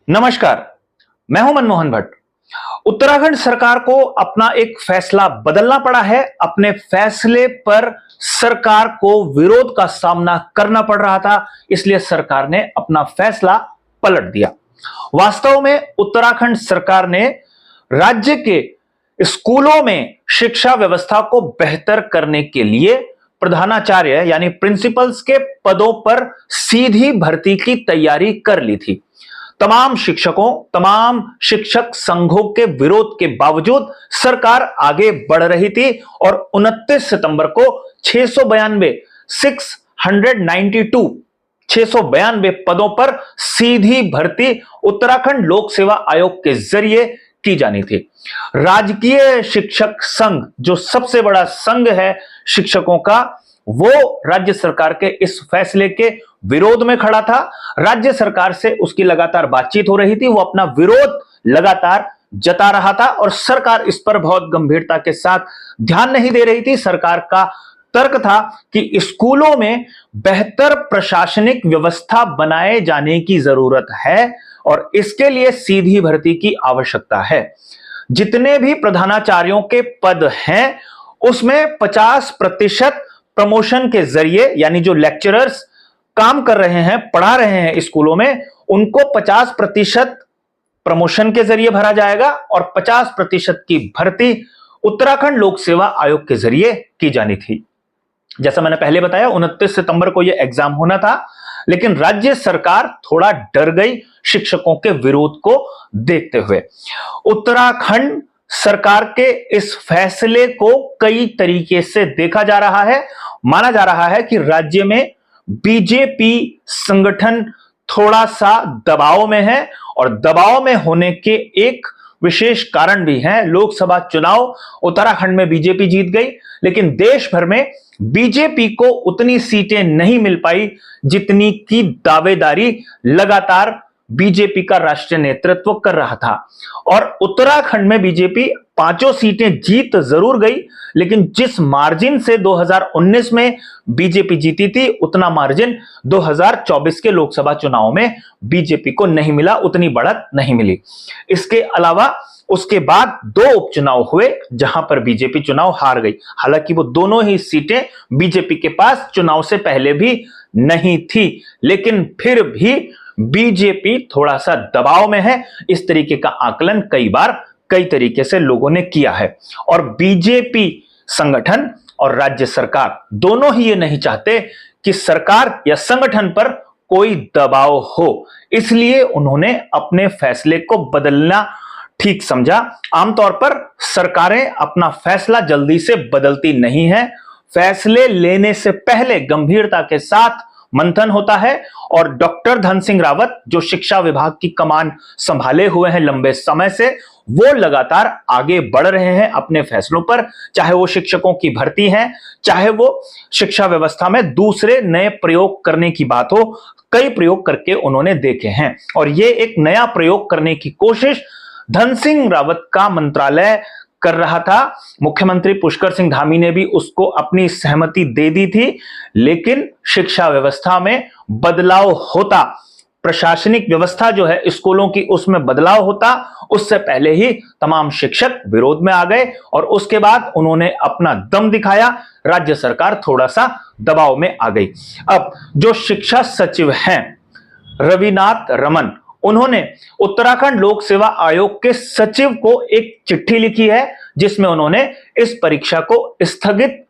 नमस्कार। मैं हूं मनमोहन भट्ट। उत्तराखंड सरकार को अपना एक फैसला बदलना पड़ा है। अपने फैसले पर सरकार को विरोध का सामना करना पड़ रहा था, इसलिए सरकार ने अपना फैसला पलट दिया। वास्तव में उत्तराखंड सरकार ने राज्य के स्कूलों में शिक्षा व्यवस्था को बेहतर करने के लिए प्रधानाचार्य यानी प्रिंसिपल्स के पदों पर सीधी भर्ती की तैयारी कर ली थी। तमाम शिक्षकों, तमाम शिक्षक संघों के विरोध के बावजूद सरकार आगे बढ़ रही थी और 29 सितंबर को 692 पदों पर सीधी भर्ती उत्तराखंड लोक सेवा आयोग के जरिए की जानी थी। राजकीय शिक्षक संघ, जो सबसे बड़ा संघ है शिक्षकों का, वो राज्य सरकार के इस फैसले के विरोध में खड़ा था। राज्य सरकार से उसकी लगातार बातचीत हो रही थी, वो अपना विरोध लगातार जता रहा था और सरकार इस पर बहुत गंभीरता के साथ ध्यान नहीं दे रही थी। सरकार का तर्क था कि स्कूलों में बेहतर प्रशासनिक व्यवस्था बनाए जाने की जरूरत है और इसके लिए सीधी भर्ती की आवश्यकता है। जितने भी प्रधानाचार्यों के पद हैं उसमें 50% प्रमोशन के जरिए, यानी जो लेक्चरर्स काम कर रहे हैं, पढ़ा रहे हैं स्कूलों में, उनको 50% प्रमोशन के जरिए भरा जाएगा और 50% की भर्ती उत्तराखंड लोक सेवा आयोग के जरिए की जानी थी। जैसा मैंने पहले बताया, 29 सितंबर को यह एग्जाम होना था, लेकिन राज्य सरकार थोड़ा डर गई शिक्षकों के विरोध को देखते हुए। उत्तराखंड सरकार के इस फैसले को कई तरीके से देखा जा रहा है। माना जा रहा है कि राज्य में बीजेपी संगठन थोड़ा सा दबाव में है और दबाव में होने के एक विशेष कारण भी है। लोकसभा चुनाव उत्तराखंड में बीजेपी जीत गई, लेकिन देश भर में बीजेपी को उतनी सीटें नहीं मिल पाई जितनी की दावेदारी लगातार बीजेपी का राष्ट्रीय नेतृत्व कर रहा था। और उत्तराखंड में बीजेपी 5 सीटें जीत जरूर गई, लेकिन जिस मार्जिन से 2019 में बीजेपी जीती थी, उतना मार्जिन 2024 के लोकसभा चुनाव में बीजेपी को नहीं मिला, उतनी बढ़त नहीं मिली। इसके अलावा उसके बाद 2 उपचुनाव हुए जहां पर बीजेपी चुनाव हार गई। हालांकि वो दोनों ही सीटें बीजेपी के पास चुनाव से पहले भी नहीं थी, लेकिन फिर भी बीजेपी थोड़ा सा दबाव में है। इस तरीके का आकलन कई बार कई तरीके से लोगों ने किया है और बीजेपी संगठन और राज्य सरकार दोनों ही ये नहीं चाहते कि सरकार या संगठन पर कोई दबाव हो, इसलिए उन्होंने अपने फैसले को बदलना ठीक समझा। आमतौर पर सरकारें अपना फैसला जल्दी से बदलती नहीं है। फैसले लेने से पहले गंभीरता के साथ मंथन होता है और डॉक्टर धन सिंह रावत, जो शिक्षा विभाग की कमान संभाले हुए हैं लंबे समय से, वो लगातार आगे बढ़ रहे हैं अपने फैसलों पर। चाहे वो शिक्षकों की भर्ती है, चाहे वो शिक्षा व्यवस्था में दूसरे नए प्रयोग करने की बात हो, कई प्रयोग करके उन्होंने देखे हैं और ये एक नया प्रयोग करने की कोशिश धन सिंह रावत का मंत्रालय कर रहा था। मुख्यमंत्री पुष्कर सिंह धामी ने भी उसको अपनी सहमति दे दी थी, लेकिन शिक्षा व्यवस्था में बदलाव होता, प्रशासनिक व्यवस्था जो है स्कूलों की, उसमें बदलाव होता, उससे पहले ही तमाम शिक्षक विरोध में आ गए और उसके बाद उन्होंने अपना दम दिखाया। राज्य सरकार थोड़ा सा दबाव में आ गई। अब जो शिक्षा सचिव हैं रविनाथ रमन, उन्होंने उत्तराखंड लोक सेवा आयोग के सचिव को एक चिट्ठी लिखी है जिसमें उन्होंने इस परीक्षा को स्थगित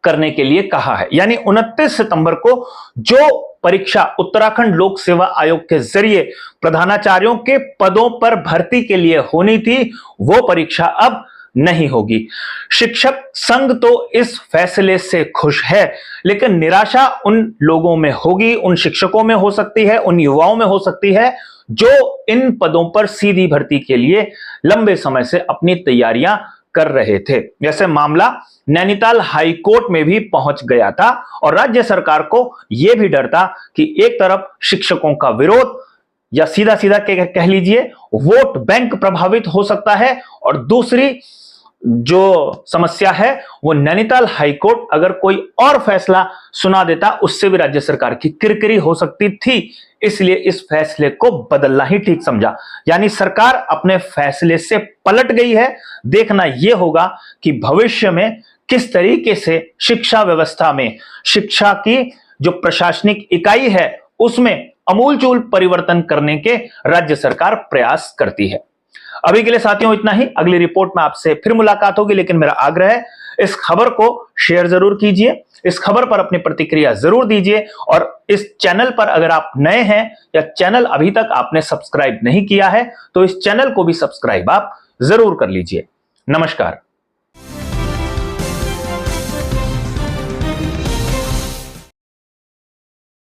करने के लिए कहा है। यानी 29 सितंबर को जो परीक्षा उत्तराखंड लोक सेवा आयोग के जरिए प्रधानाचार्यों के पदों पर भर्ती के लिए होनी थी, वो परीक्षा अब नहीं होगी। शिक्षक संघ तो इस फैसले से खुश है, लेकिन निराशा उन लोगों में होगी, उन शिक्षकों में हो सकती है, उन युवाओं में हो सकती है जो इन पदों पर सीधी भर्ती के लिए लंबे समय से अपनी तैयारियां कर रहे थे। जैसे मामला नैनीताल हाई कोर्ट में भी पहुंच गया था और राज्य सरकार को यह भी डर था कि एक तरफ शिक्षकों का विरोध या सीधा सीधा कह लीजिए वोट बैंक प्रभावित हो सकता है और दूसरी जो समस्या है वो नैनीताल हाईकोर्ट अगर कोई और फैसला सुना देता उससे भी राज्य सरकार की किरकिरी हो सकती थी, इसलिए इस फैसले को बदलना ही ठीक समझा। यानी सरकार अपने फैसले से पलट गई है। देखना यह होगा कि भविष्य में किस तरीके से शिक्षा व्यवस्था में, शिक्षा की जो प्रशासनिक इकाई है उसमें अमूलचूल परिवर्तन करने के राज्य सरकार प्रयास करती है। अभी के लिए साथियों इतना ही। अगली रिपोर्ट में आपसे फिर मुलाकात होगी, लेकिन मेरा आग्रह है इस खबर को शेयर जरूर कीजिए, इस खबर पर अपनी प्रतिक्रिया जरूर दीजिए, और इस चैनल पर अगर आप नए हैं या चैनल अभी तक आपने सब्सक्राइब नहीं किया है तो इस चैनल को भी सब्सक्राइब आप जरूर कर लीजिए। नमस्कार।